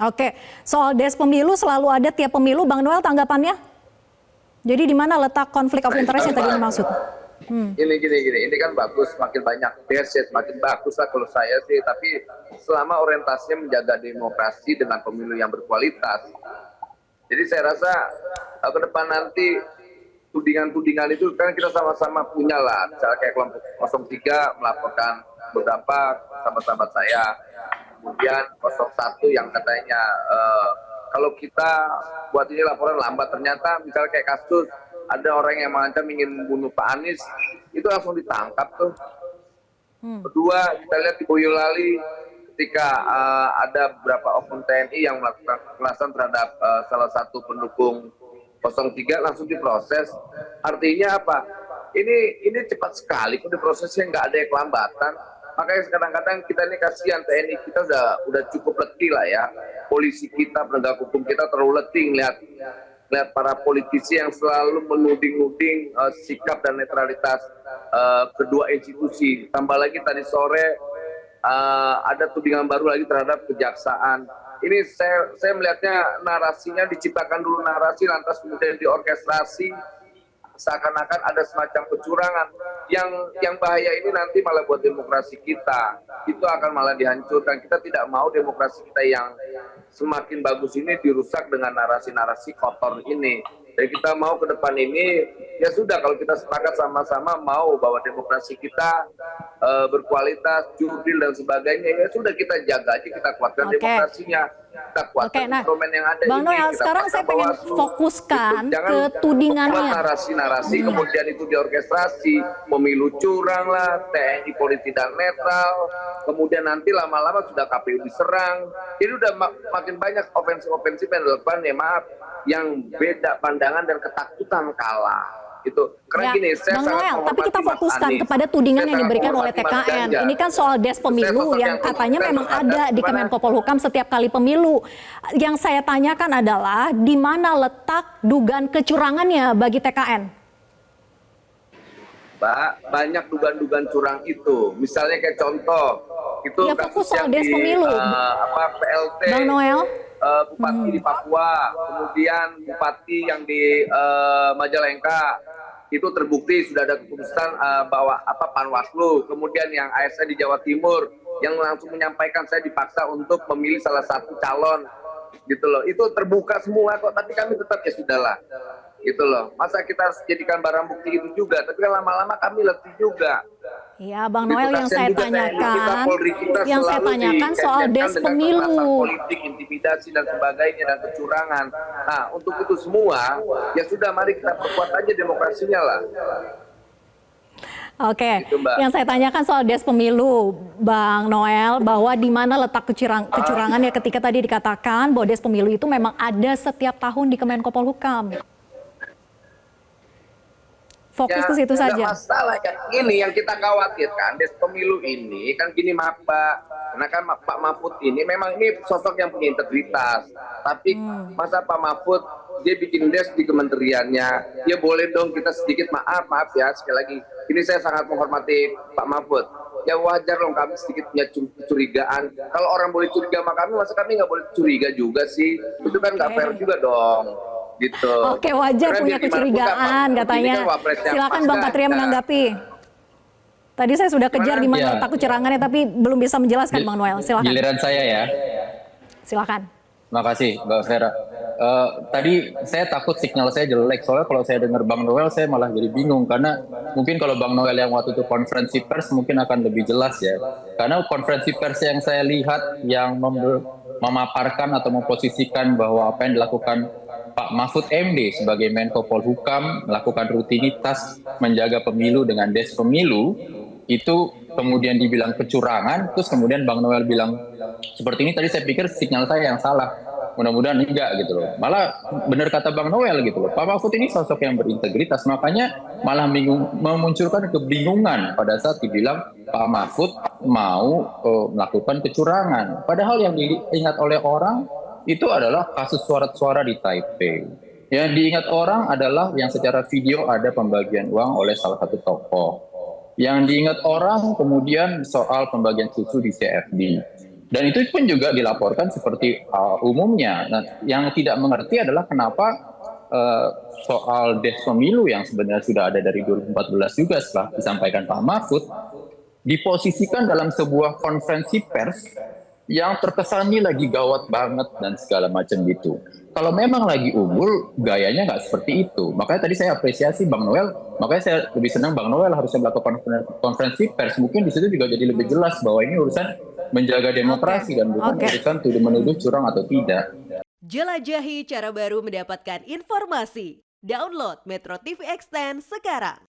Oke, soal des pemilu selalu ada tiap pemilu, Bang Noel tanggapannya? Jadi di mana letak konflik of interest yang tadi dimaksud? Ini kan bagus, semakin banyak des ya semakin bagus lah kalau saya sih. Tapi selama orientasinya menjaga demokrasi dengan pemilu yang berkualitas. Jadi saya rasa ke depan nanti tudingan-tudingan itu kan kita sama-sama punya lah. Misalnya kayak kelompok 03 melaporkan beberapa sahabat-sahabat saya. Kemudian 01 yang katanya kalau kita buat ini laporan lambat, ternyata misalnya kayak kasus ada orang yang mengancam ingin membunuh Pak Anies, itu langsung ditangkap tuh. Kedua, kita lihat di Boyolali ketika ada beberapa oknum TNI yang melakukan kekerasan terhadap salah satu pendukung 03 langsung diproses. Artinya apa? Ini cepat sekali, kok diprosesnya nggak ada kelambatan. Makanya kadang-kadang kita ini kasihan, TNI kita udah cukup letih lah ya. Polisi kita, penegak hukum kita terlalu letih lihat para politisi yang selalu menuding-nuding sikap dan netralitas kedua institusi. Tambah lagi tadi sore ada tudingan baru lagi terhadap kejaksaan. Ini saya melihatnya narasinya diciptakan dulu narasi, lantas kemudian diorkestrasi seakan-akan ada semacam kecurangan. Yang bahaya ini nanti malah buat demokrasi kita, itu akan malah dihancurkan. Kita tidak mau demokrasi kita yang semakin bagus ini dirusak dengan narasi-narasi kotor ini. Jadi kita mau ke depan ini, ya sudah kalau kita sepakat sama-sama mau bahwa demokrasi kita berkualitas, jurdil dan sebagainya, ya sudah kita jaga aja, kita kuatkan demokrasinya, kita kuatkan instrumen yang ada. Bang Noel, sekarang saya pengen fokuskan ke tudingannya. Narasi-narasi kemudian itu diorkestrasi, pemilu curang lah, TNI politik dan netral, kemudian nanti lama-lama sudah KPU diserang, jadi udah makin banyak ofensif-ofensif yang dilakukan, ya maaf, yang beda pandangan dan ketakutan kalah. Itu karena gini, Bang Noel, tapi kita fokuskan kepada tudingan yang diberikan oleh TKN. Ini kan soal des pemilu yang katanya memang ada di Kemenko Polhukam setiap kali pemilu. Yang saya tanyakan adalah di mana letak dugaan kecurangannya bagi TKN? Mbak, banyak dugaan-dugaan curang itu. Misalnya kayak contoh, itu ya, fokus soal des pemilu. PLT. Bang Noel. Bupati di Papua, kemudian bupati yang di Majalengka, itu terbukti sudah ada keputusan bahwa Panwaslu, kemudian yang ASN di Jawa Timur yang langsung menyampaikan saya dipaksa untuk memilih salah satu calon, gitu loh. Itu terbuka semua kok, tapi kami tetap ya sudahlah, gitu loh. Masa kita harus jadikan barang bukti itu juga, tapi kan lama-lama kami letih juga. Ya, Bang Noel, yang saya tanyakan soal des pemilu. Politik, intimidasi dan sebagainya dan kecurangan. Nah, untuk itu semua, ya sudah mari kita perkuat aja demokrasinya lah. Oke, gitu, yang saya tanyakan soal des pemilu, Bang Noel, bahwa di mana letak kecurangannya ketika tadi dikatakan bahwa des pemilu itu memang ada setiap tahun di Kemenko Polhukam. Fokus ke situ saja. Masalah kan ini yang kita khawatirkan, des pemilu ini kan gini Pak, karena kan Pak Mahfud ini memang ini sosok yang punya integritas, tapi masa Pak Mahfud dia bikin des di kementeriannya, ya boleh dong kita sedikit maaf ya, sekali lagi ini saya sangat menghormati Pak Mahfud, ya wajar dong kami sedikit punya kecurigaan. Kalau orang boleh curiga sama kami, masa kami nggak boleh curiga juga sih? Itu kan nggak fair juga dong. Gitu. Oke, wajar punya kecurigaan katanya. Silakan Bang Patria menanggapi. Tadi saya sudah kejar di mana letak kecurangannya, tapi belum bisa menjelaskan, Bang Noel. Silakan. Giliran saya ya. Silakan. Makasih, Mbak Vera. Tadi saya takut sinyal saya jelek, soalnya kalau saya dengar Bang Noel saya malah jadi bingung, karena mungkin kalau Bang Noel yang waktu itu konferensi pers mungkin akan lebih jelas ya. Karena konferensi pers yang saya lihat yang memaparkan atau memposisikan bahwa apa yang dilakukan Pak Mahfud MD sebagai Menko Polhukam melakukan rutinitas menjaga pemilu dengan des pemilu, itu kemudian dibilang kecurangan, terus kemudian Bang Noel bilang seperti ini. Tadi saya pikir sinyal saya yang salah, mudah-mudahan enggak gitu loh. Malah benar kata Bang Noel gitu loh, Pak Mahfud ini sosok yang berintegritas, makanya malah memunculkan kebingungan pada saat dibilang Pak Mahfud mau melakukan kecurangan. Padahal yang diingat oleh orang itu adalah kasus suara-suara di Taipei. Yang diingat orang adalah yang secara video ada pembagian uang oleh salah satu tokoh. Yang diingat orang kemudian soal pembagian susu di CFD. Dan itu pun juga dilaporkan seperti umumnya. Nah, yang tidak mengerti adalah kenapa soal des pemilu yang sebenarnya sudah ada dari 2014 juga setelah disampaikan Pak Mahfud, diposisikan dalam sebuah konferensi pers yang terkesan ini lagi gawat banget dan segala macam gitu. Kalau memang lagi unggul, gayanya nggak seperti itu. Makanya tadi saya apresiasi Bang Noel, makanya saya lebih senang Bang Noel harusnya melakukan konferensi pers. Mungkin di situ juga jadi lebih jelas bahwa ini urusan menjaga demokrasi dan bukan urusan tuduh menuduh curang atau tidak. Jelajahi cara baru mendapatkan informasi. Download Metro TV Extend sekarang.